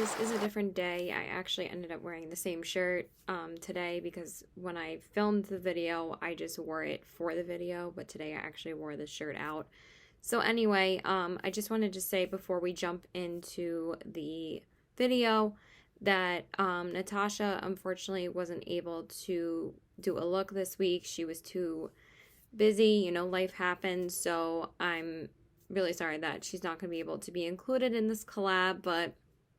this is a different day. I actually ended up wearing the same shirt today because when I filmed the video, I just wore it for the video, but today I actually wore the shirt out. So anyway, I just wanted to say before we jump into the video that Natasha unfortunately wasn't able to do a look this week. She was too busy, you know, life happens, so I'm really sorry that she's not going to be able to be included in this collab, but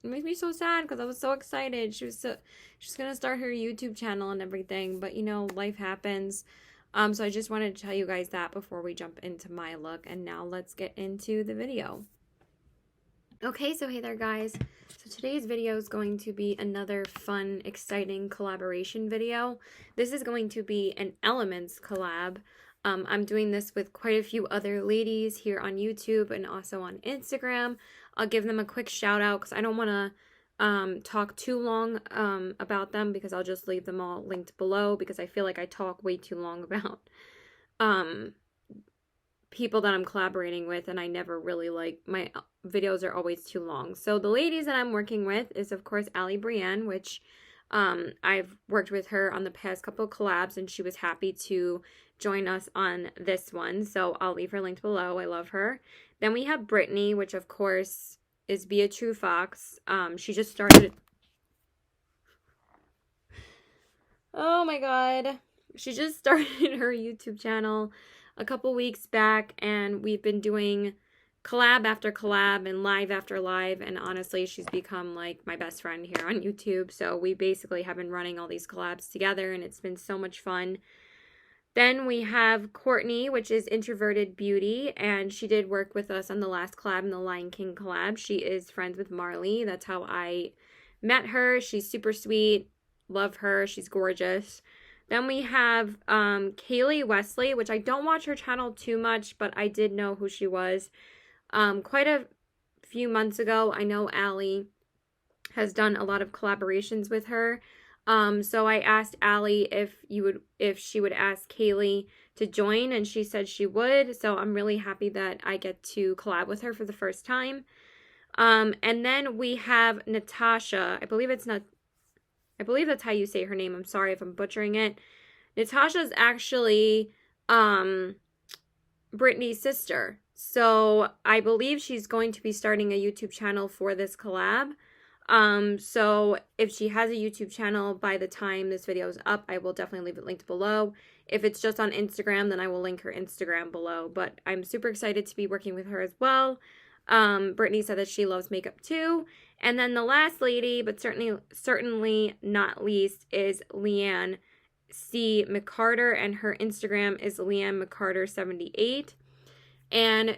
it makes me so sad because I was so excited. She's going to start her YouTube channel and everything, but you know, life happens. So I just wanted to tell you guys that before we jump into my look, and now let's get into the video. Okay, so hey there guys. So today's video is going to be another fun, exciting collaboration video. This is going to be an Elements collab. I'm doing this with quite a few other ladies here on YouTube and also on Instagram. I'll give them a quick shout out because I don't want to talk too long about them, because I'll just leave them all linked below, because I feel like I talk way too long about people that I'm collaborating with, and I never really my videos are always too long. So the ladies that I'm working with is of course AllyBrianne, which I've worked with her on the past couple of collabs, and she was happy to join us on this one, so I'll leave her linked below. I love her. Then we have Brittany, which of course is A True Foxxx. She just started. Oh my god. She just started her YouTube channel a couple weeks back, and we've been doing collab after collab and live after live, and honestly she's become like my best friend here on YouTube. So we basically have been running all these collabs together, and it's been so much fun. Then we have Courtney, which is Introverted Beauty, and she did work with us on the last collab, in the Lion King collab. She is friends with Marley. That's how I met her. She's super sweet. Love her. She's gorgeous. Then we have Kaylee Wesley, which I don't watch her channel too much, but I did know who she was quite a few months ago. I know Ally has done a lot of collaborations with her. So I asked Ally if she would ask Kaylee to join, and she said she would. So I'm really happy that I get to collab with her for the first time. And then we have Natasha. I believe that's how you say her name. I'm sorry if I'm butchering it. Natasha's actually Brittany's sister. So I believe she's going to be starting a YouTube channel for this collab. So if she has a YouTube channel by the time this video is up, I will definitely leave it linked below. If it's just on Instagram, then I will link her Instagram below. But I'm super excited to be working with her as well. Brittany said that she loves makeup too. And then the last lady, but certainly not least, is Leanne C. McCarter, and her Instagram is Leanne McCarter78. And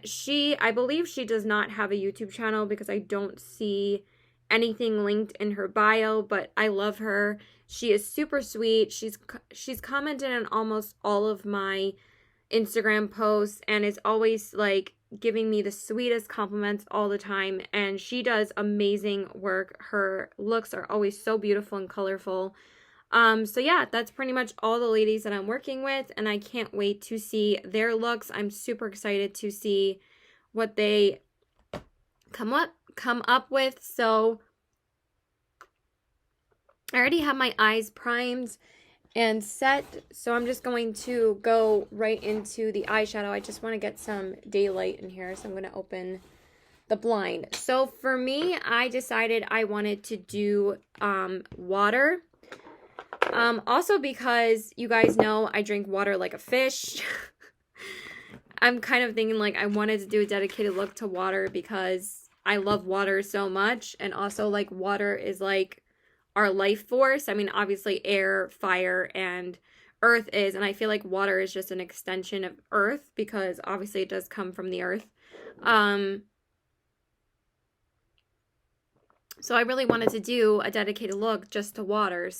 I believe she does not have a YouTube channel because I don't see anything linked in her bio, but I love her. She is super sweet. She's commented on almost all of my Instagram posts and is always like giving me the sweetest compliments all the time, and she does amazing work. Her looks are always so beautiful and colorful. So yeah, that's pretty much all the ladies that I'm working with, and I can't wait to see their looks. I'm super excited to see what they come up with. So I already have my eyes primed and set, so I'm just going to go right into the eyeshadow. I just want to get some daylight in here, so I'm going to open the blind. So for me, I decided I wanted to do water. Also because you guys know I drink water like a fish. I'm kind of thinking like I wanted to do a dedicated look to water because I love water so much, and also like water is like our life force. I mean, obviously air, fire, and earth is, and I feel like water is just an extension of earth because obviously it does come from the earth. So I really wanted to do a dedicated look just to water.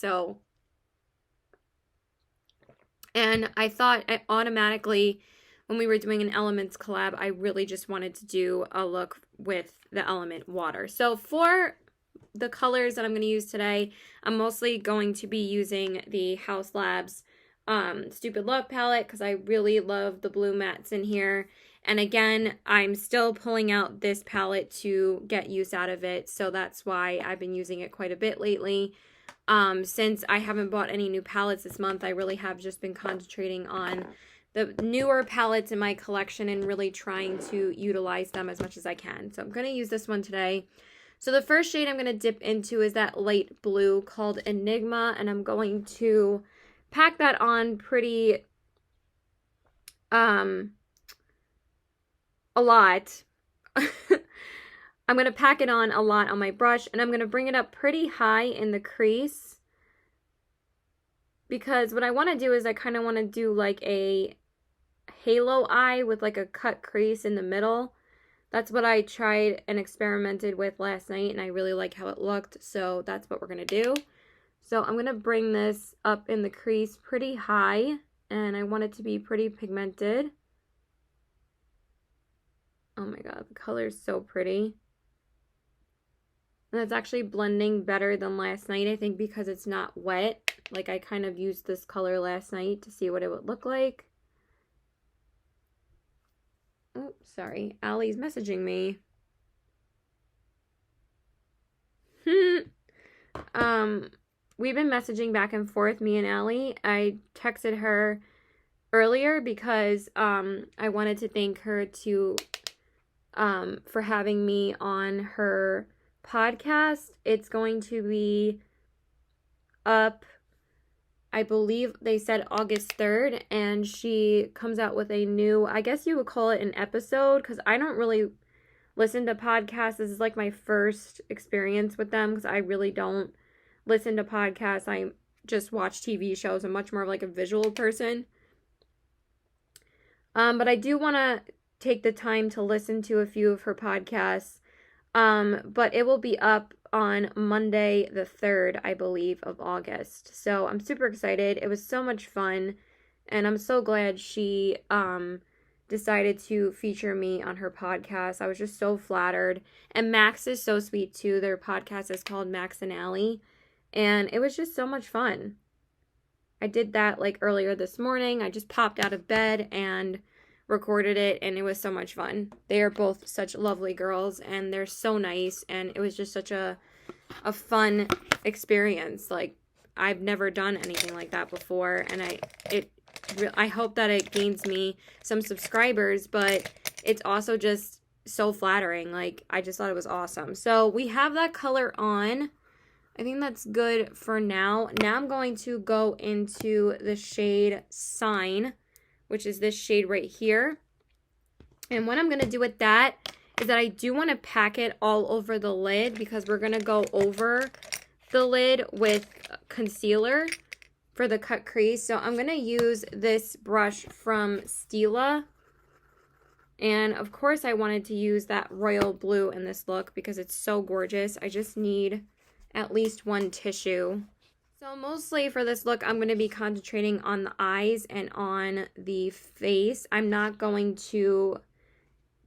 And I thought automatically when we were doing an Elements collab, I really just wanted to do a look with the element water. So for the colors that I'm going to use today, I'm mostly going to be using the House Labs Stupid Love palette because I really love the blue mattes in here. And again, I'm still pulling out this palette to get use out of it, so that's why I've been using it quite a bit lately. Since I haven't bought any new palettes this month, I really have just been concentrating on the newer palettes in my collection and really trying to utilize them as much as I can. So I'm going to use this one today. So the first shade I'm going to dip into is that light blue called Enigma, and I'm going to pack that on pretty, a lot. I'm going to pack it on a lot on my brush, and I'm going to bring it up pretty high in the crease, because what I want to do is I kind of want to do like a halo eye with like a cut crease in the middle. That's what I tried and experimented with last night, and I really like how it looked, so that's what we're going to do. So I'm going to bring this up in the crease pretty high, and I want it to be pretty pigmented. Oh my god, the color is so pretty. And it's actually blending better than last night, I think, because it's not wet. Like, I kind of used this color last night to see what it would look like. Oh, sorry. Ally's messaging me. We've been messaging back and forth, me and Ally. I texted her earlier because I wanted to thank her for having me on her podcast. It's going to be up, I believe they said August 3rd, and she comes out with a new, I guess you would call it an episode, because I don't really listen to podcasts. This is like my first experience with them, because I really don't listen to podcasts. I just watch TV shows. I'm much more of like a visual person. But I do want to take the time to listen to a few of her podcasts. But it will be up on Monday the 3rd, I believe, of August. So I'm super excited. It was so much fun, and I'm so glad she decided to feature me on her podcast. I was just so flattered. And Max is so sweet too. Their podcast is called Max and Ally, and it was just so much fun. I did that like earlier this morning. I just popped out of bed and recorded it, and it was so much fun. They are both such lovely girls, and they're so nice, and it was just such a fun experience. Like, I've never done anything like that before, and I hope that it gains me some subscribers, but it's also just so flattering. Like, I just thought it was awesome. So we have that color on. I think that's good for now. Now I'm going to go into the shade Sign, which is this shade right here. And what I'm going to do with that is that I do want to pack it all over the lid, because we're going to go over the lid with concealer for the cut crease. So I'm going to use this brush from Stila. And of course I wanted to use that royal blue in this look because it's so gorgeous. I just need at least one tissue. So mostly for this look, I'm going to be concentrating on the eyes and on the face. I'm not going to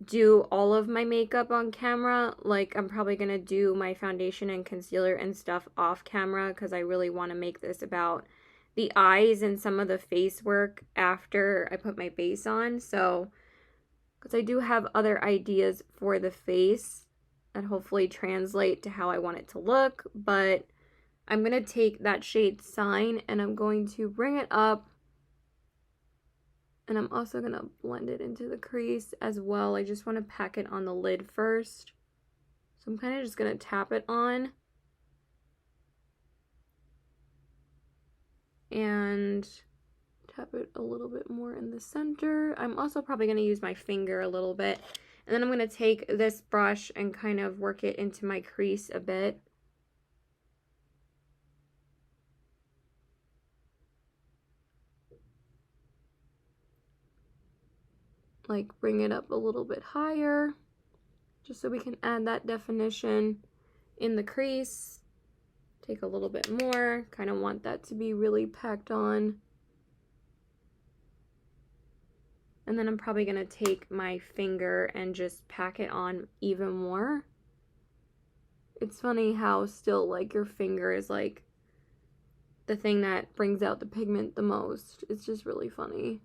do all of my makeup on camera. Like, I'm probably going to do my foundation and concealer and stuff off camera, because I really want to make this about the eyes and some of the face work after I put my base on. So, because I do have other ideas for the face that hopefully translate to how I want it to look, but I'm going to take that shade Sign and I'm going to bring it up, and I'm also going to blend it into the crease as well. I just want to pack it on the lid first. So I'm kind of just going to tap it on and tap it a little bit more in the center. I'm also probably going to use my finger a little bit, and then I'm going to take this brush and kind of work it into my crease a bit. Like, bring it up a little bit higher, just so we can add that definition in the crease. Take a little bit more, kind of want that to be really packed on. And then I'm probably going to take my finger and just pack it on even more. It's funny how still, like, your finger is, like, the thing that brings out the pigment the most. It's just really funny.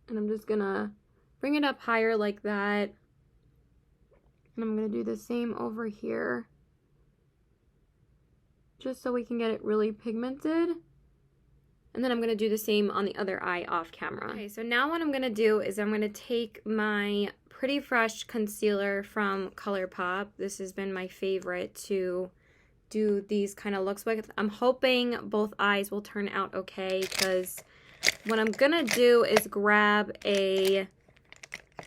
And I'm just gonna bring it up higher like that. And I'm gonna do the same over here, just so we can get it really pigmented. And then I'm gonna do the same on the other eye off camera. Okay, so now what I'm gonna do is I'm gonna take my Pretty Fresh concealer from ColourPop. This has been my favorite to do these kind of looks with. I'm hoping both eyes will turn out okay, because what I'm gonna do is grab a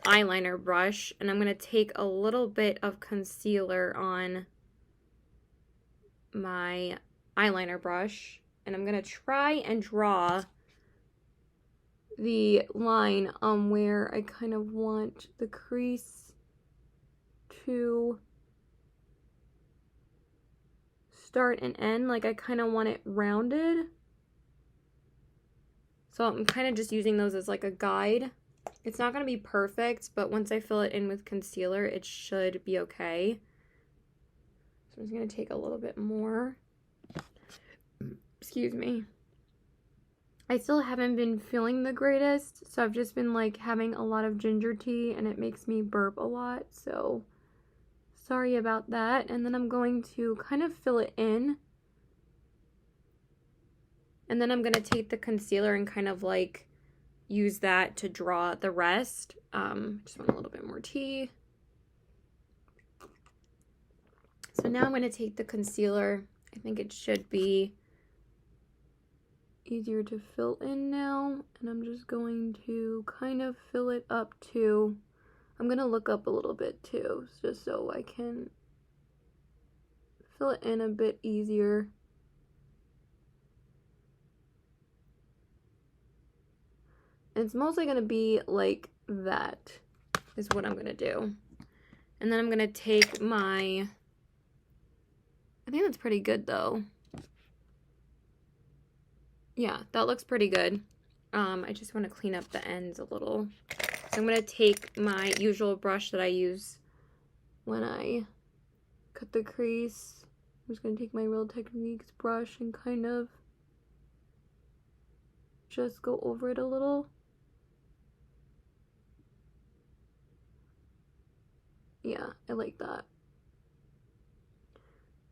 eyeliner brush and I'm gonna take a little bit of concealer on my eyeliner brush, and I'm gonna try and draw the line on where I kind of want the crease to start and end. Like, I kind of want it rounded. So I'm kind of just using those as like a guide. It's not going to be perfect, but once I fill it in with concealer, it should be okay. So I'm just going to take a little bit more. Excuse me. I still haven't been feeling the greatest, so I've just been like having a lot of ginger tea and it makes me burp a lot, so sorry about that. And then I'm going to kind of fill it in. And then I'm going to take the concealer and kind of like use that to draw the rest. Just want a little bit more tea. So now I'm going to take the concealer. I think it should be easier to fill in now, and I'm just going to kind of fill it up too. I'm going to look up a little bit too, just so I can fill it in a bit easier. And it's mostly going to be like that is what I'm going to do. And then I'm going to take my, I think that's pretty good though. Yeah, that looks pretty good. I just want to clean up the ends a little. So I'm going to take my usual brush that I use when I cut the crease. I'm just going to take my Real Techniques brush and kind of just go over it a little. Yeah, I like that.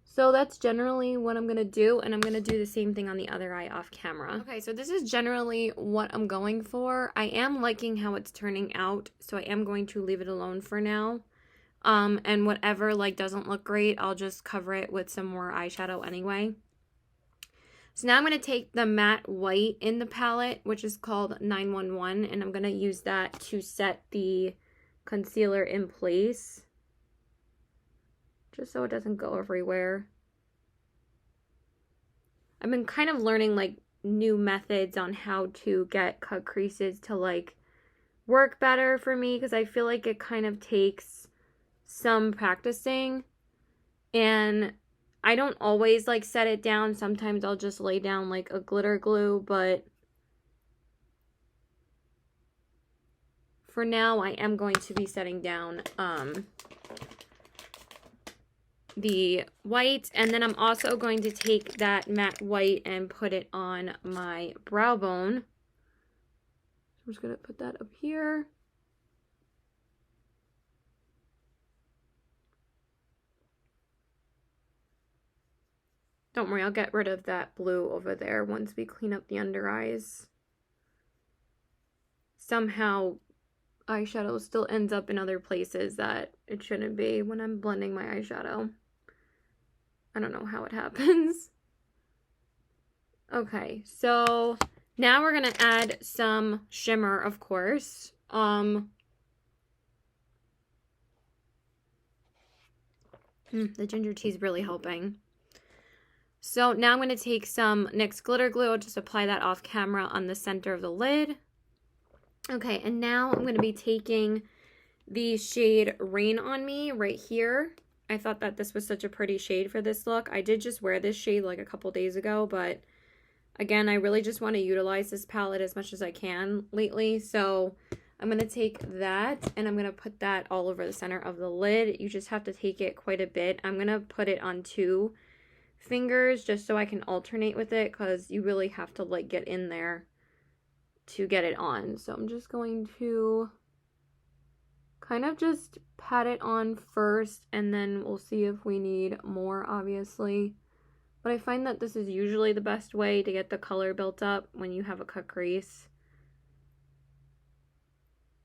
So that's generally what I'm going to do, and I'm going to do the same thing on the other eye off camera. Okay, so this is generally what I'm going for. I am liking how it's turning out, so I am going to leave it alone for now. And whatever like doesn't look great, I'll just cover it with some more eyeshadow anyway. So now I'm going to take the matte white in the palette, which is called 911, and I'm going to use that to set the concealer in place, just so it doesn't go everywhere. I've been kind of learning like new methods on how to get cut creases to like work better for me, because I feel like it kind of takes some practicing, and I don't always like set it down. Sometimes I'll just lay down like a glitter glue, but for now I am going to be setting down the white, and then I'm also going to take that matte white and put it on my brow bone. I'm just going to put that up here. Don't worry, I'll get rid of that blue over there once we clean up the under eyes. Somehow eyeshadow still ends up in other places that it shouldn't be when I'm blending my eyeshadow. I don't know how it happens. Okay, so now we're gonna add some shimmer, of course. The ginger tea is really helping. So now I'm gonna take some NYX glitter glue. I'll just apply that off camera on the center of the lid. Okay, and now I'm gonna be taking the shade Rain on Me right here. I thought that this was such a pretty shade for this look. I did just wear this shade like a couple days ago, but again, I really just want to utilize this palette as much as I can lately. So I'm going to take that and I'm going to put that all over the center of the lid. You just have to take it quite a bit. I'm going to put it on 2 fingers just so I can alternate with it, because you really have to like get in there to get it on. So I'm just going to kind of just pat it on first, and then we'll see if we need more, obviously. But I find that this is usually the best way to get the color built up when you have a cut crease.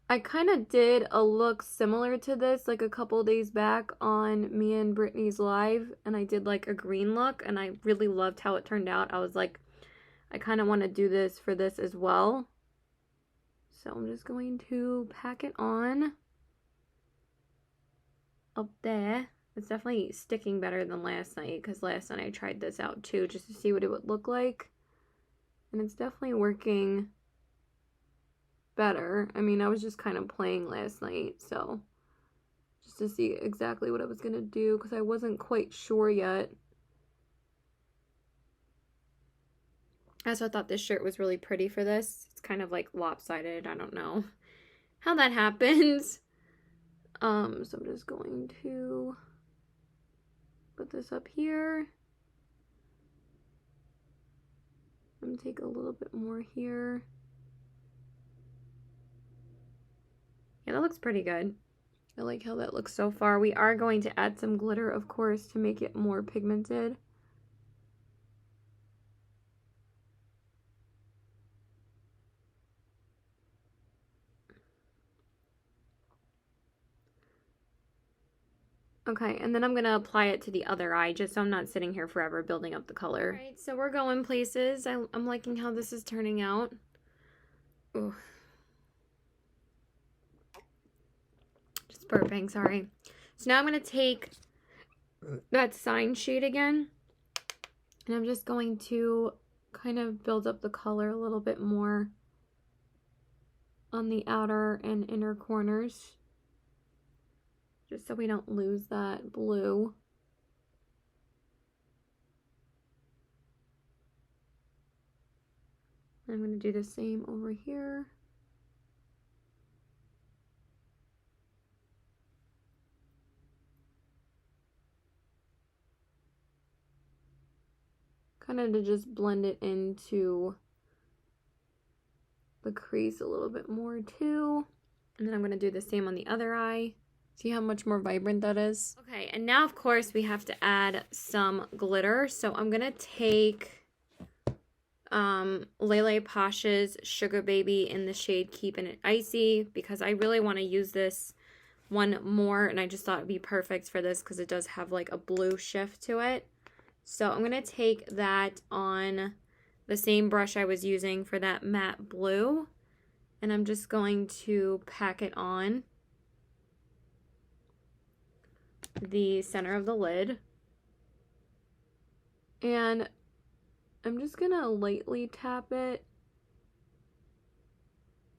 I kind of did a look similar to this like a couple days back on me and Brittany's live, and I did like a green look, and I really loved how it turned out. I was like, I kind of want to do this for this as well. So I'm just going to pack it on up there. It's definitely sticking better than last night, because last night I tried this out too just to see what it would look like, and it's definitely working better. I mean, I was just kind of playing last night, so just to see exactly what I was gonna do, because I wasn't quite sure yet. I also thought this shirt was really pretty for this. It's kind of like lopsided. I don't know how that happens. So I'm just going to put this up here. I'm gonna take a little bit more here. Yeah, that looks pretty good. I like how that looks so far. We are going to add some glitter, of course, to make it more pigmented. Okay, and then I'm going to apply it to the other eye, just so I'm not sitting here forever building up the color. All right, so we're going places. I'm liking how this is turning out. Ooh. Just burping, sorry. So now I'm going to take that sign shade again, and I'm just going to kind of build up the color a little bit more on the outer and inner corners, just so we don't lose that blue. I'm going to do the same over here. Kind of to just blend it into the crease a little bit more too. And then I'm going to do the same on the other eye. See how much more vibrant that is? Okay, and now of course we have to add some glitter. So I'm going to take Lele Posh's Sugar Baby in the shade Keepin' It Icy, because I really want to use this one more, and I just thought it'd be perfect for this because it does have like a blue shift to it. So I'm going to take that on the same brush I was using for that matte blue, and I'm just going to pack it on the center of the lid. And I'm just going to lightly tap it.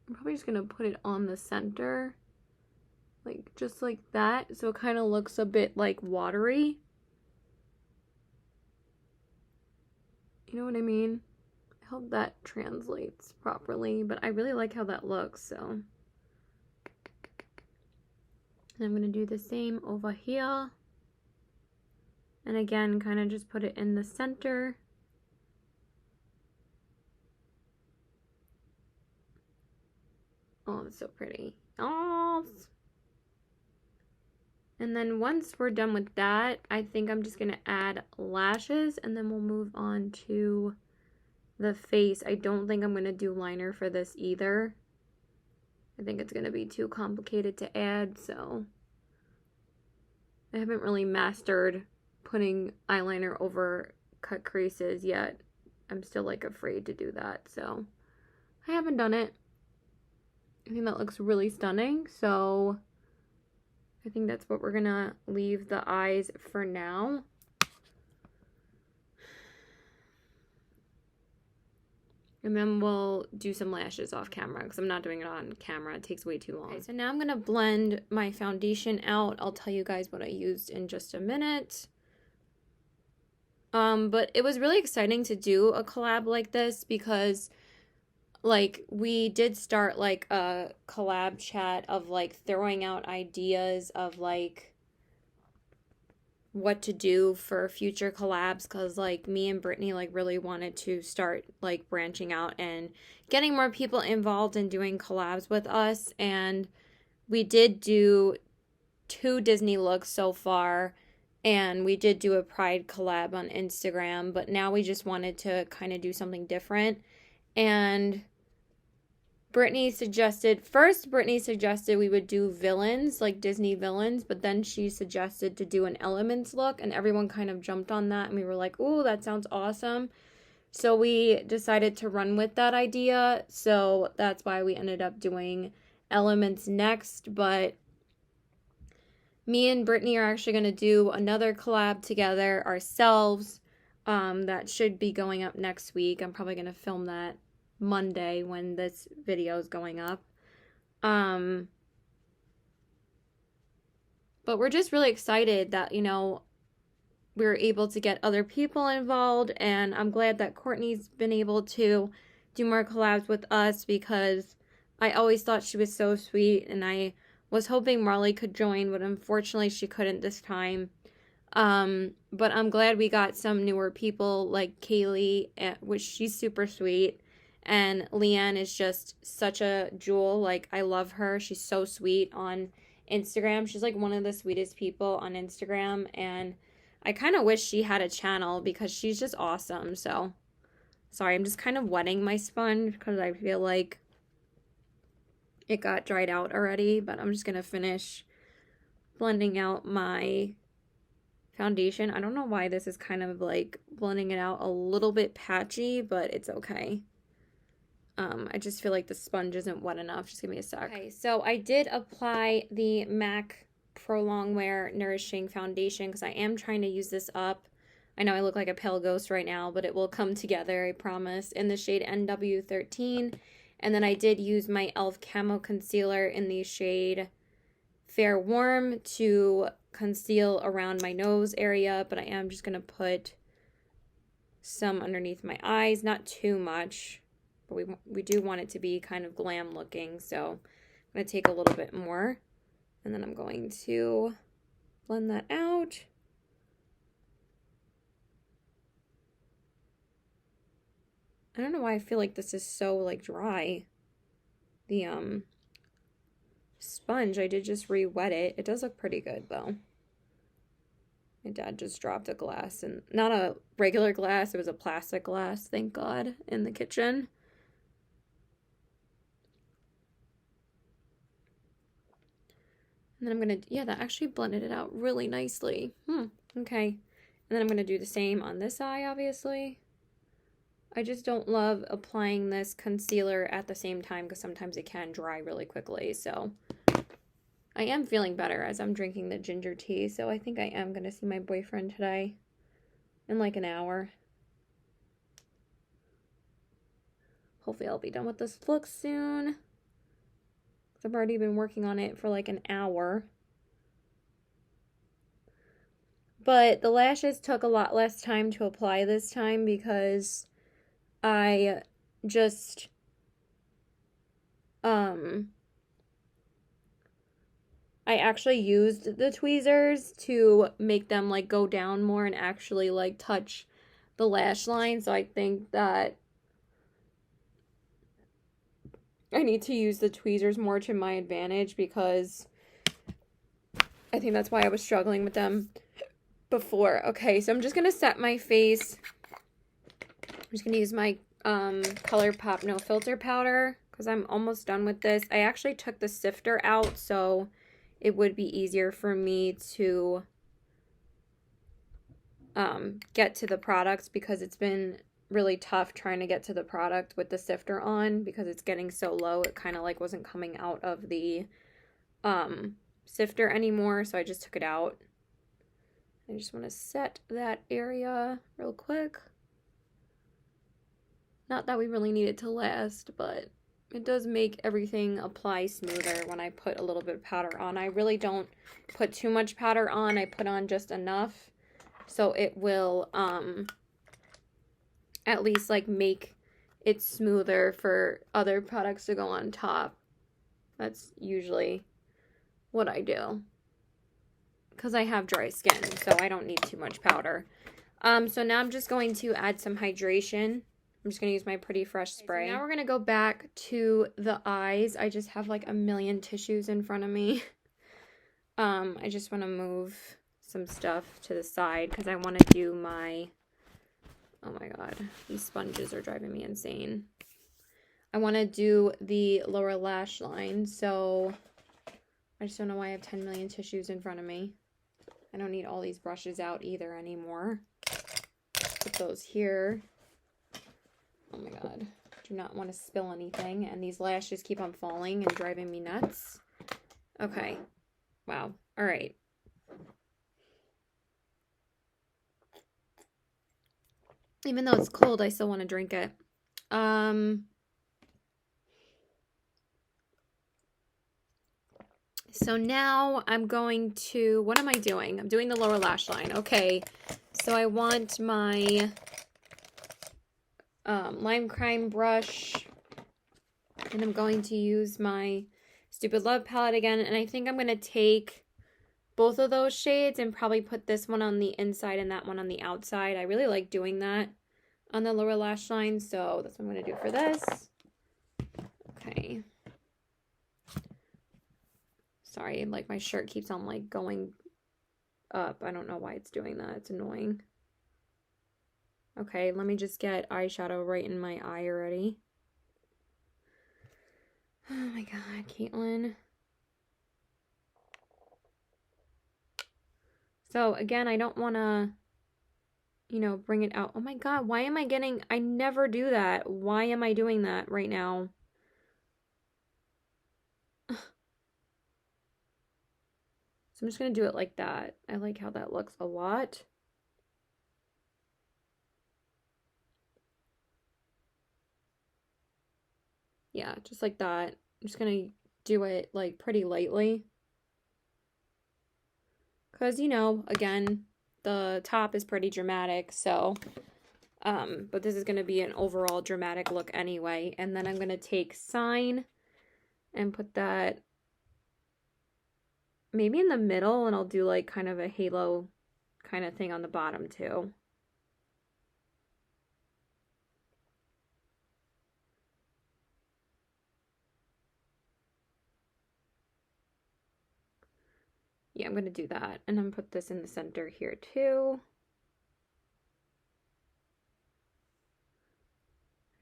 I'm probably just going to put it on the center, like just like that, so it kind of looks a bit like watery. You know what I mean? I hope that translates properly, but I really like how that looks, so. And I'm going to do the same over here. And again, kind of just put it in the center. Oh, it's so pretty. Oh. And then once we're done with that, I think I'm just going to add lashes, and then we'll move on to the face. I don't think I'm going to do liner for this either. I think it's going to be too complicated to add, so I haven't really mastered putting eyeliner over cut creases yet. I'm still like afraid to do that, so I haven't done it. I think that looks really stunning, so I think that's what we're gonna leave the eyes for now. And then we'll do some lashes off camera, because I'm not doing it on camera. It takes way too long. Okay, so now I'm gonna blend my foundation out. I'll tell you guys what I used in just a minute. But it was really exciting to do a collab like this, because like we did start like a collab chat of like throwing out ideas of like what to do for future collabs, because like me and Brittany like really wanted to start like branching out and getting more people involved in doing collabs with us. And we did do 2 Disney looks so far, and we did do a Pride collab on Instagram, but now we just wanted to kind of do something different. And Brittany suggested we would do villains, like Disney villains, but then she suggested to do an Elements look, and everyone kind of jumped on that, and we were like, "Ooh, that sounds awesome." So we decided to run with that idea, so that's why we ended up doing Elements next. But me and Brittany are actually going to do another collab together ourselves, that should be going up next week. I'm probably going to film that Monday when this video is going up. But we're just really excited that, you know, we're able to get other people involved, and I'm glad that Courtney's been able to do more collabs with us, because I always thought she was so sweet, and I was hoping Marley could join, but unfortunately she couldn't this time. But I'm glad we got some newer people like Kaylee, which she's super sweet. And Leanne is just such a jewel. Like, I love her. She's so sweet on Instagram. She's like one of the sweetest people on Instagram. And I kind of wish she had a channel, because she's just awesome. So, sorry, I'm just kind of wetting my sponge because I feel like it got dried out already. But I'm just going to finish blending out my foundation. I don't know why this is kind of like blending it out a little bit patchy, but it's okay. I just feel like the sponge isn't wet enough. Just give me a sec. Okay, so I did apply the MAC Prolongwear Nourishing Foundation, because I am trying to use this up. I know I look like a pale ghost right now, but it will come together, I promise, in the shade NW13. And then I did use my e.l.f. Camo Concealer in the shade Fair Warm to conceal around my nose area, but I am just going to put some underneath my eyes, not too much. But we do want it to be kind of glam looking, so I'm going to take a little bit more, and then I'm going to blend that out. I don't know why I feel like this is so like dry. The sponge, I did just re-wet it. It does look pretty good though. My dad just dropped a glass, and not a regular glass, it was a plastic glass, thank God, in the kitchen. And then I'm going to, yeah, that actually blended it out really nicely. Okay. And then I'm going to do the same on this eye, obviously. I just don't love applying this concealer at the same time, because sometimes it can dry really quickly. So I am feeling better as I'm drinking the ginger tea. So I think I am going to see my boyfriend today in like an hour. Hopefully I'll be done with this look soon. I've already been working on it for like an hour. But the lashes took a lot less time to apply this time, because I just I actually used the tweezers to make them like go down more and actually like touch the lash line. So I think that I need to use the tweezers more to my advantage, because I think that's why I was struggling with them before. Okay, so I'm just going to set my face. I'm just going to use my ColourPop No Filter powder, because I'm almost done with this. I actually took the sifter out, so it would be easier for me to get to the products, because it's been really tough trying to get to the product with the sifter on, because it's getting so low. It kind of like wasn't coming out of the sifter anymore, so I just took it out. I just want to set that area real quick. Not that we really need it to last, but it does make everything apply smoother when I put a little bit of powder on. I really don't put too much powder on. I put on just enough, so it will at least like make it smoother for other products to go on top. That's usually what I do. because I have dry skin, so I don't need too much powder. So now I'm just going to add some hydration. I'm just going to use my Pretty Fresh spray. So now we're going to go back to the eyes. I just have like a million tissues in front of me. I just want to move some stuff to the side because I want to do my, oh my god, these sponges are driving me insane. I want to do the lower lash line, so I just don't know why I have 10 million tissues in front of me. I don't need all these brushes out either anymore. Put those here. Oh my god. Do not want to spill anything. And these lashes keep on falling and driving me nuts. Okay. Wow. Alright. Even though it's cold, I still want to drink it. So now I'm going to, what am I doing? I'm doing the lower lash line. Okay. So I want my lime crime brush, and I'm going to use my Stupid Love palette again, and I think I'm going to take both of those shades and probably put this one on the inside and that one on the outside. I really like doing that on the lower lash line, so that's what I'm going to do for this. Okay. Sorry, like my shirt keeps on like going up. I don't know why it's doing that. It's annoying. Okay, let me just get eyeshadow right in my eye already. Oh my god, Caitlin. So again, I don't want to, you know, bring it out. Oh my god, why am I getting, I never do that. Why am I doing that right now? So I'm just going to do it like that. I like how that looks a lot. Yeah, just like that. I'm just going to do it like pretty lightly. Because, you know, again, the top is pretty dramatic, so, but this is going to be an overall dramatic look anyway. And then I'm going to take Sign and put that maybe in the middle, and I'll do like kind of a halo kind of thing on the bottom too. Yeah, I'm going to do that. And I'm going to put this in the center here too.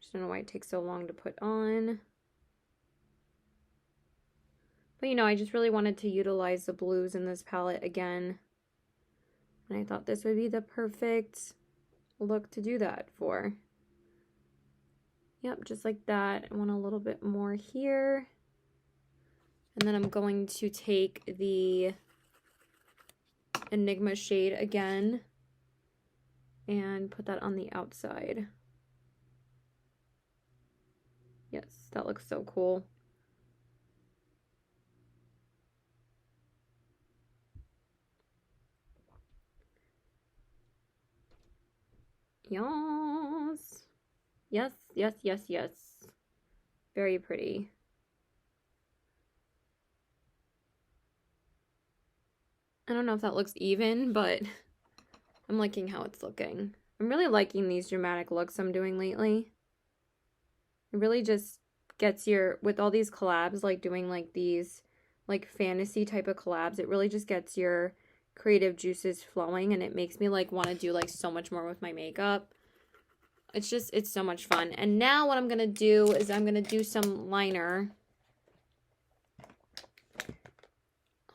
Just don't know why it takes so long to put on. But you know, I just really wanted to utilize the blues in this palette again. And I thought this would be the perfect look to do that for. Yep, just like that. I want a little bit more here. And then I'm going to take the Enigma shade again and put that on the outside. Yes, that looks so cool. Yes. Yes, yes, yes, yes. Very pretty. I don't know if that looks even, but I'm liking how it's looking. I'm really liking these dramatic looks I'm doing lately. It really just gets your, with all these collabs, like doing like these like fantasy type of collabs, it really just gets your creative juices flowing, and it makes me like want to do like so much more with my makeup. It's just, it's so much fun. And now what I'm going to do is I'm going to do some liner.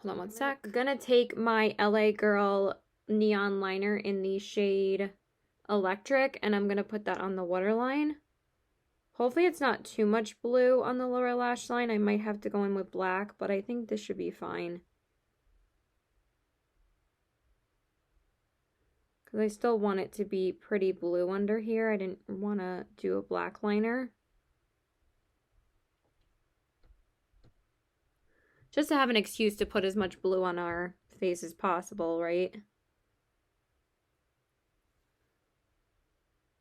Hold on one sec. I'm going to take my LA Girl neon liner in the shade Electric, and I'm going to put that on the waterline. Hopefully it's not too much blue on the lower lash line. I might have to go in with black, but I think this should be fine. Because I still want it to be pretty blue under here. I didn't want to do a black liner. Just to have an excuse to put as much blue on our face as possible, right?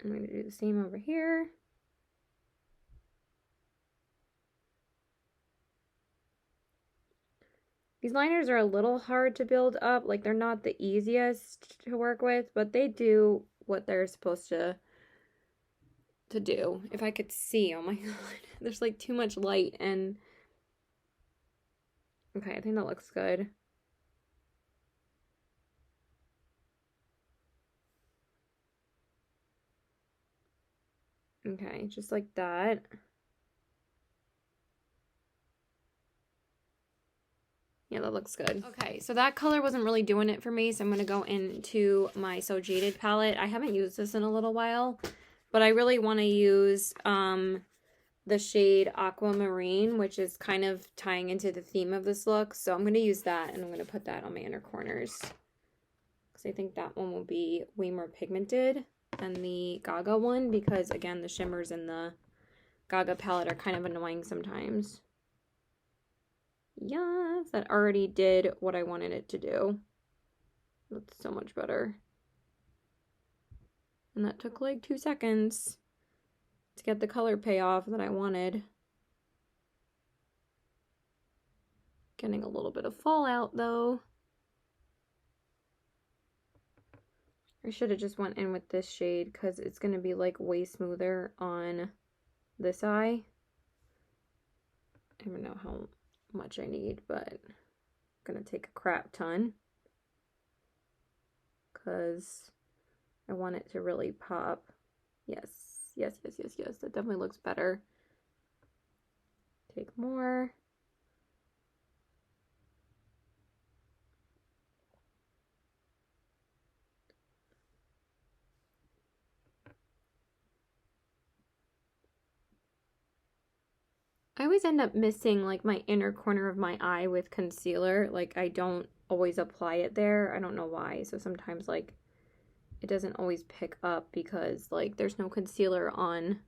I'm going to do the same over here. These liners are a little hard to build up. Like, they're not the easiest to work with, but they do what they're supposed to do. If I could see, oh my god, there's like too much light. And okay, I think that looks good. Okay, just like that. Yeah, that looks good. Okay, so that color wasn't really doing it for me, so I'm going to go into my So Jaded palette. I haven't used this in a little while, but I really want to use the shade Aquamarine, which is kind of tying into the theme of this look. So I'm going to use that, and I'm going to put that on my inner corners, because I think that one will be way more pigmented than the Gaga one, because again, the shimmers in the Gaga palette are kind of annoying sometimes. Yes, that already did what I wanted it to do. That's so much better. And that took like 2 seconds to get the color payoff that I wanted. Getting a little bit of fallout though. I should have just went in with this shade because it's going to be like way smoother on this eye. I don't know how much I need, but I'm going to take a crap ton because I want it to really pop. Yes, yes, yes, yes, yes. That definitely looks better. Take more. I always end up missing like my inner corner of my eye with concealer. Like I don't always apply it there. I don't know why. So sometimes like it doesn't always pick up because like there's no concealer on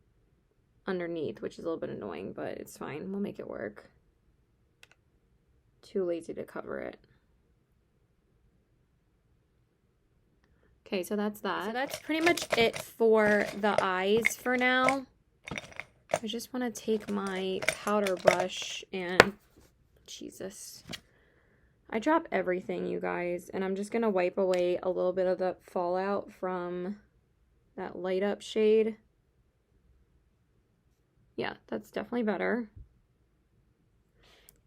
underneath, which is a little bit annoying, but it's fine. We'll make it work. Too lazy to cover it. Okay, so that's that. So that's pretty much it for the eyes for now. I just want to take my powder brush and, Jesus, I drop everything, you guys, and I'm just going to wipe away a little bit of the fallout from that light up shade. Yeah, that's definitely better.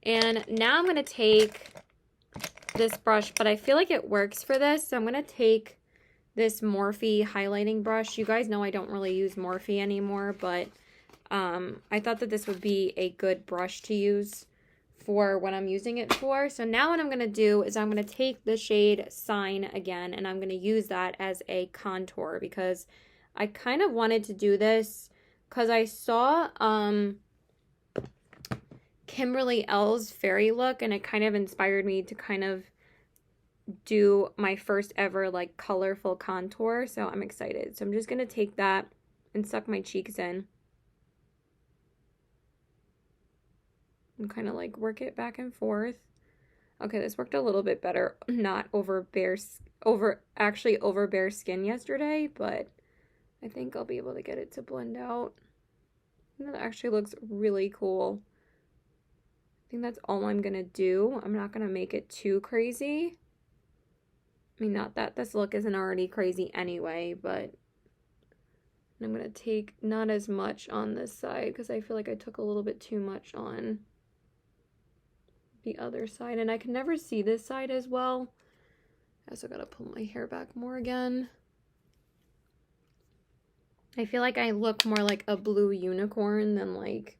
And now I'm going to take this brush, but I feel like it works for this, so I'm going to take this Morphe highlighting brush. You guys know I don't really use Morphe anymore, but I thought that this would be a good brush to use for what I'm using it for. So now what I'm going to do is I'm going to take the shade Sign again, and I'm going to use that as a contour because I kind of wanted to do this because I saw Kimberly L's fairy look, and it kind of inspired me to kind of do my first ever like colorful contour. So I'm excited. So I'm just going to take that and suck my cheeks in. And kind of like work it back and forth. Okay, this worked a little bit better. Not over bare skin yesterday, but I think I'll be able to get it to blend out. And that actually looks really cool. I think that's all I'm gonna do. I'm not gonna make it too crazy. I mean, not that this look isn't already crazy anyway, but I'm gonna take not as much on this side because I feel like I took a little bit too much on the other side, and I can never see this side as well. I also gotta pull my hair back more again. I feel like I look more like a blue unicorn than like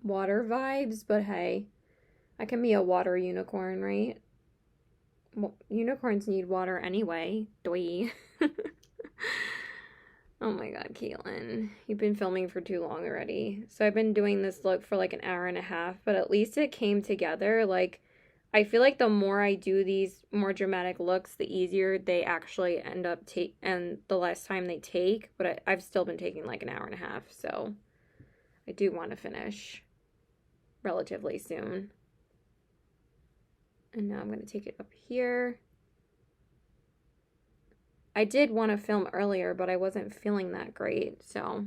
water vibes, but hey, I can be a water unicorn, right? Well, unicorns need water anyway. Doi. Oh my god, Caitlin. You've been filming for too long already. So I've been doing this look for like an hour and a half, but at least it came together. Like, I feel like the more I do these more dramatic looks, the easier they actually end up and the less time they take. But I've still been taking like an hour and a half, so I do want to finish relatively soon. And now I'm going to take it up here. I did want to film earlier, but I wasn't feeling that great, so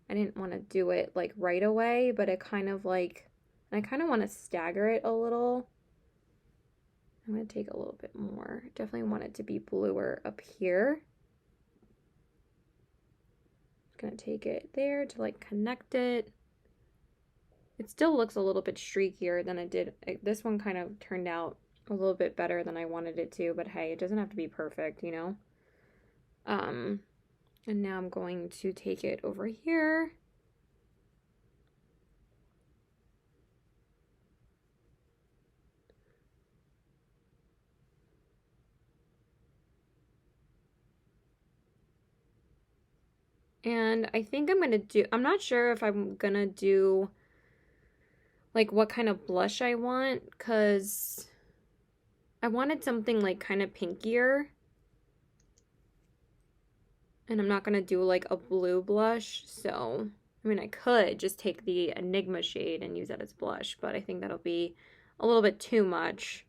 I didn't want to do it like right away, but it kind of like, I kind of want to stagger it a little I'm going to take a little bit more. Definitely want it to be bluer up here. I'm going to take it there to like connect it. It still looks a little bit streakier than it did. This one kind of turned out a little bit better than I wanted it to, but hey, it doesn't have to be perfect, you know? And now I'm going to take it over here. And I think I'm not sure if I'm gonna do like what kind of blush I want, because I wanted something like kind of pinkier. And I'm not gonna do like a blue blush, so I mean I could just take the Enigma shade and use that as blush, but I think that'll be a little bit too much.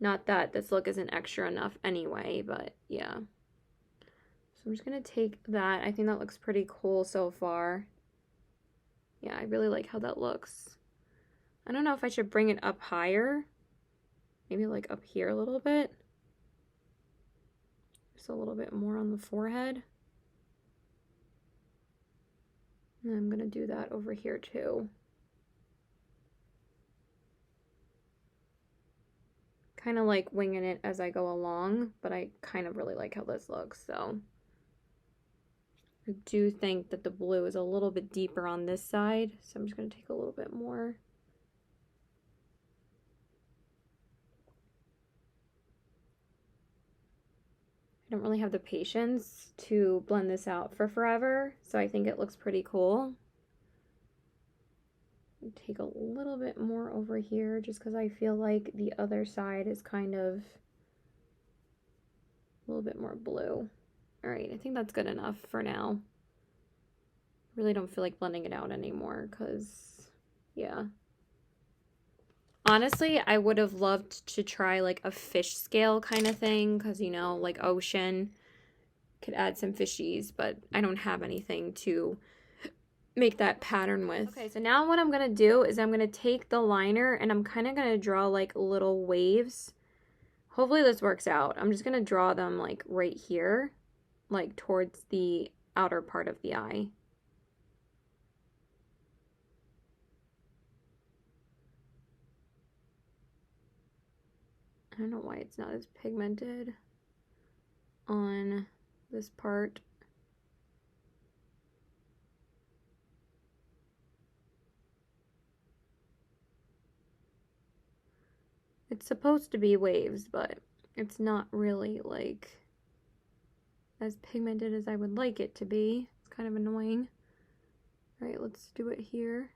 Not that this look isn't extra enough anyway, but yeah. So I'm just gonna take that. I think that looks pretty cool so far. Yeah, I really like how that looks. I don't know if I should bring it up higher. Maybe like up here a little bit. Just a little bit more on the forehead. And I'm gonna do that over here too. Kind of like winging it as I go along, but I kind of really like how this looks, so. I do think that the blue is a little bit deeper on this side, so I'm just gonna take a little bit more. I don't really have the patience to blend this out for forever, so I think it looks pretty cool. Take a little bit more over here just because I feel like the other side is kind of a little bit more blue. All right, I think that's good enough for now. Really don't feel like blending it out anymore because, yeah. Honestly, I would have loved to try like a fish scale kind of thing because, you know, like ocean could add some fishies, but I don't have anything to make that pattern with. Okay, so now what I'm going to do is I'm going to take the liner and I'm kind of going to draw like little waves. Hopefully this works out. I'm just going to draw them like right here, like towards the outer part of the eye. I don't know why it's not as pigmented on this part. It's supposed to be waves, but it's not really like as pigmented as I would like it to be. It's kind of annoying. All right, let's do it here.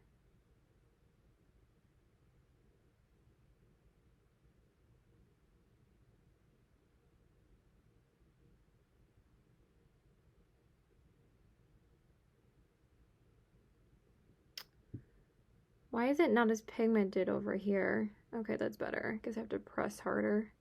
Why is it not as pigmented over here? Okay, that's better. I guess I have to press harder.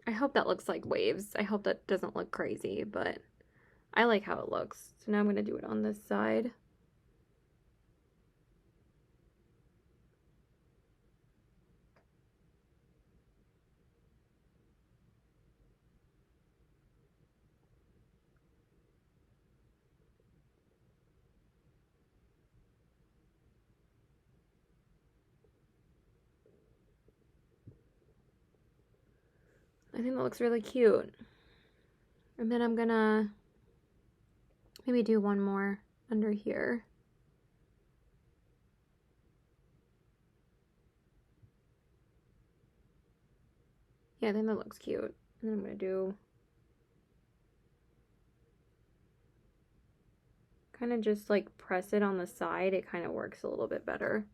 I hope that looks like waves. I hope that doesn't look crazy, but I like how it looks. So now I'm going to do it on this side. I think that looks really cute. And then I'm gonna maybe do one more under here. Yeah, I think that looks cute. And then I'm gonna do kind of just like press it on the side. It kind of works a little bit better.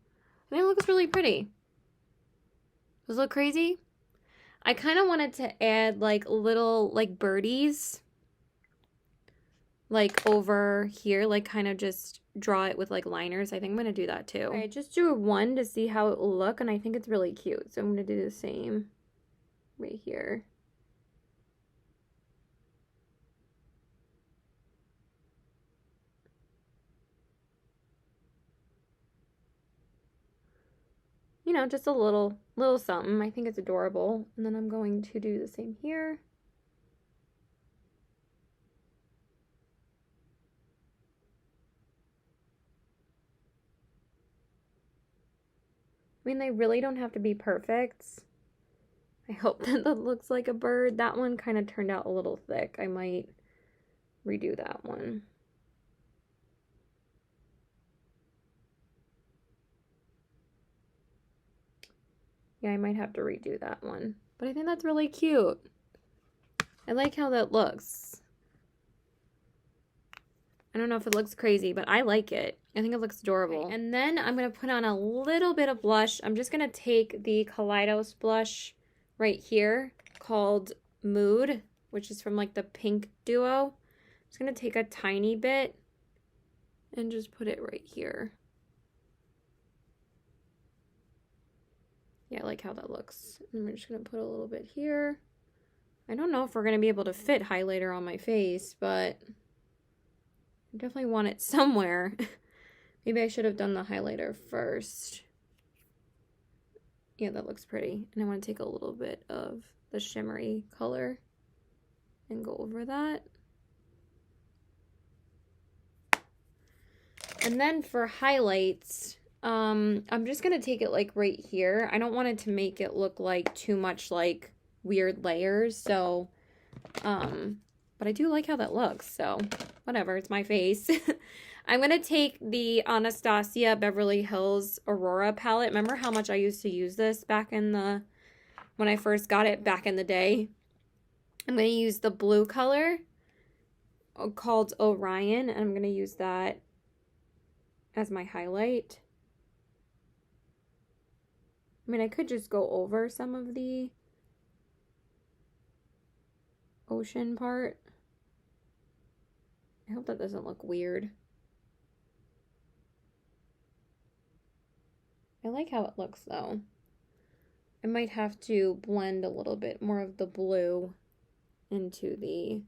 I think it looks really pretty. Does it look crazy? I kind of wanted to add like little like birdies like over here, like kind of just draw it with like liners. I think I'm going to do that too. I just drew one to see how it will look and I think it's really cute. So I'm going to do the same right here. you know, just a little something. I think it's adorable. And then I'm going to do the same here. I mean, they really don't have to be perfect. I hope that looks like a bird. That one kind of turned out a little thick. I might redo that one. Yeah, I might have to redo that one. But I think that's really cute. I like how that looks. I don't know if it looks crazy, but I like it. I think it looks adorable. Okay, and then I'm going to put on a little bit of blush. I'm just going to take the Kaleidos blush right here called Mood, which is from like the Pink Duo. I'm just going to take a tiny bit and just put it right here. Yeah, I like how that looks. And we're just going to put a little bit here. I don't know if we're going to be able to fit highlighter on my face, but I definitely want it somewhere. Maybe I should have done the highlighter first. Yeah, that looks pretty. And I want to take a little bit of the shimmery color and go over that. And then for highlights, I'm just going to take it like right here. I don't want it to make it look like too much like weird layers. So, but I do like how that looks. So whatever, it's my face. I'm going to take the Anastasia Beverly Hills Aurora palette. Remember how much I used to use this back in when I first got it back in the day? I'm going to use the blue color called Orion, and I'm going to use that as my highlight. I mean, I could just go over some of the ocean part. I hope that doesn't look weird. I like how it looks though. I might have to blend a little bit more of the blue into the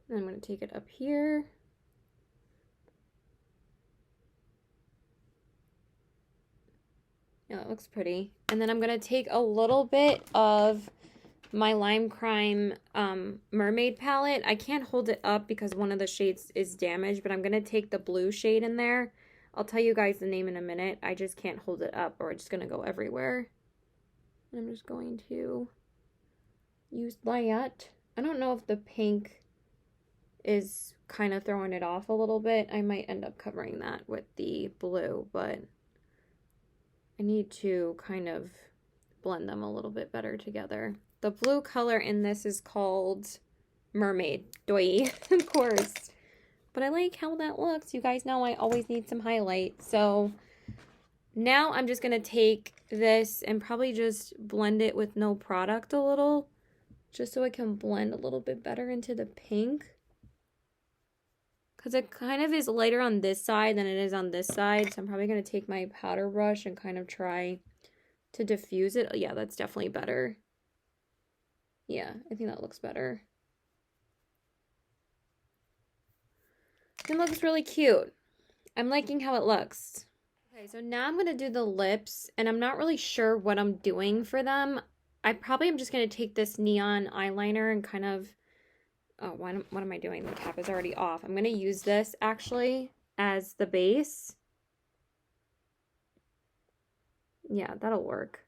I'm going to take it up here. Yeah, that looks pretty. And then I'm going to take a little bit of my Lime Crime Mermaid palette. I can't hold it up because one of the shades is damaged, but I'm going to take the blue shade in there. I'll tell you guys the name in a minute. I just can't hold it up or it's just going to go everywhere. And I'm just going to use that. I don't know if the pink is kind of throwing it off a little bit. I might end up covering that with the blue, but I need to kind of blend them a little bit better together. The blue color in this is called Mermaid. Doi, of course. But I like how that looks. You guys know I always need some highlight. So now I'm just going to take this and probably just blend it with no product a little, just so I can blend a little bit better into the pink. Because it kind of is lighter on this side than it is on this side. So I'm probably going to take my powder brush and kind of try to diffuse it. Yeah, that's definitely better. Yeah, I think that looks better. It looks really cute. I'm liking how it looks. Okay, so now I'm going to do the lips. And I'm not really sure what I'm doing for them. I probably am just going to take this neon eyeliner and kind of... Oh, what am I doing? The cap is already off. I'm going to use this, actually, as the base. Yeah, that'll work.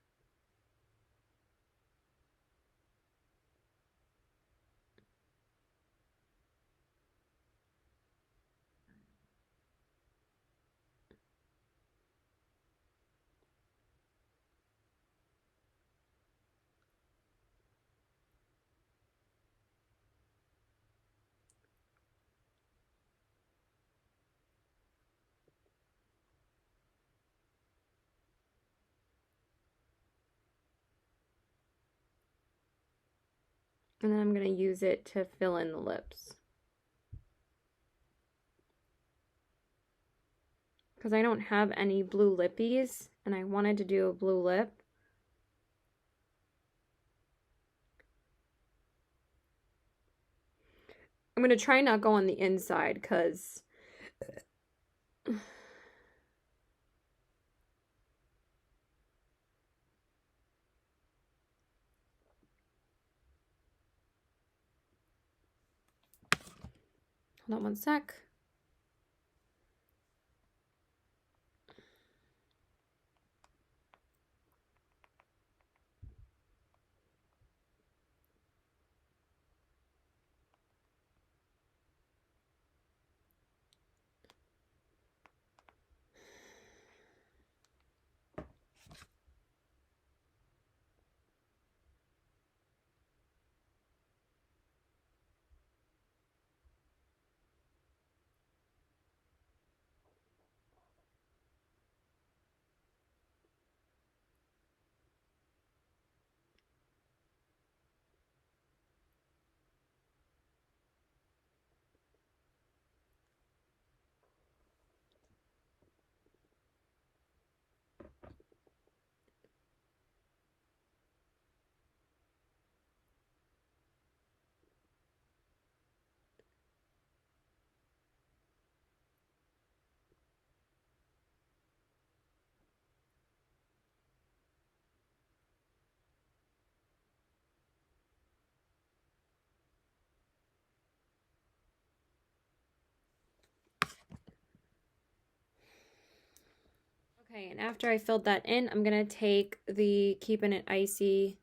And then I'm going to use it to fill in the lips. because I don't have any blue lippies, and I wanted to do a blue lip. I'm going to try not go on the inside, because hold on one sec. Okay, and after I filled that in, I'm going to take the Keeping It Icy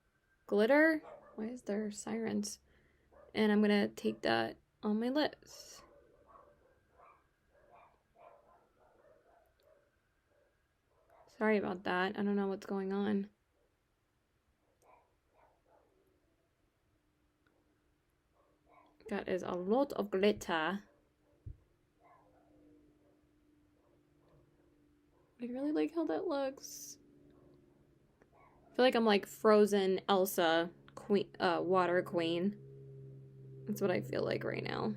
glitter. Why is there sirens? And I'm going to take that on my lips. Sorry about that. I don't know what's going on. That is a lot of glitter. I really like how that looks. I feel like I'm like frozen Elsa queen, water queen. That's what I feel like right now.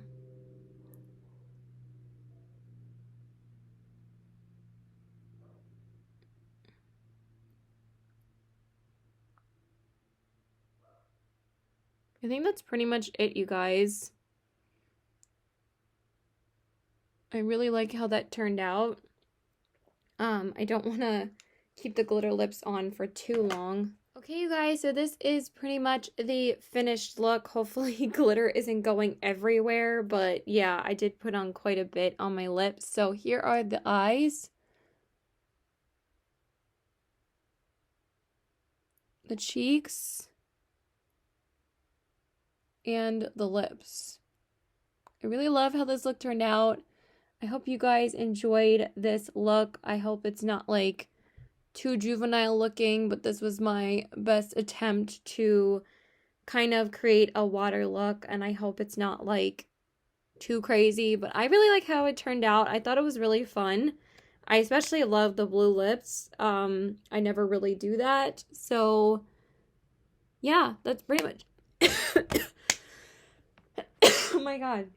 I think that's pretty much it, you guys. I really like how that turned out. I don't want to keep the glitter lips on for too long. Okay, you guys, so this is pretty much the finished look. Hopefully glitter isn't going everywhere, but yeah, I did put on quite a bit on my lips. So here are the eyes, the cheeks, and the lips. I really love how this look turned out. I hope you guys enjoyed this look. I hope it's not like too juvenile looking, but this was my best attempt to kind of create a water look, and I hope it's not like too crazy, but I really like how it turned out. I thought it was really fun. I especially love the blue lips. I never really do that. So yeah, that's pretty much oh my god.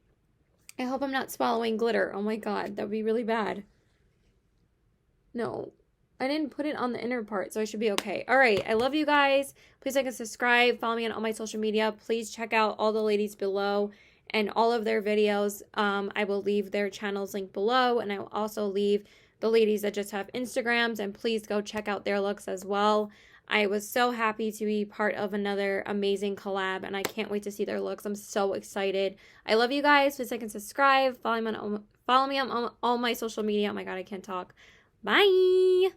I hope I'm not swallowing glitter. Oh my god, that would be really bad. No, I didn't put it on the inner part, so I should be okay. All right, I love you guys. Please like and subscribe. Follow me on all my social media. Please check out all the ladies below and all of their videos. I will leave their channels linked below, and I will also leave the ladies that just have Instagrams, and please go check out their looks as well. I was so happy to be part of another amazing collab, and I can't wait to see their looks. I'm so excited. I love you guys. Please like and subscribe. Follow me on all my social media. Oh my god, I can't talk. Bye!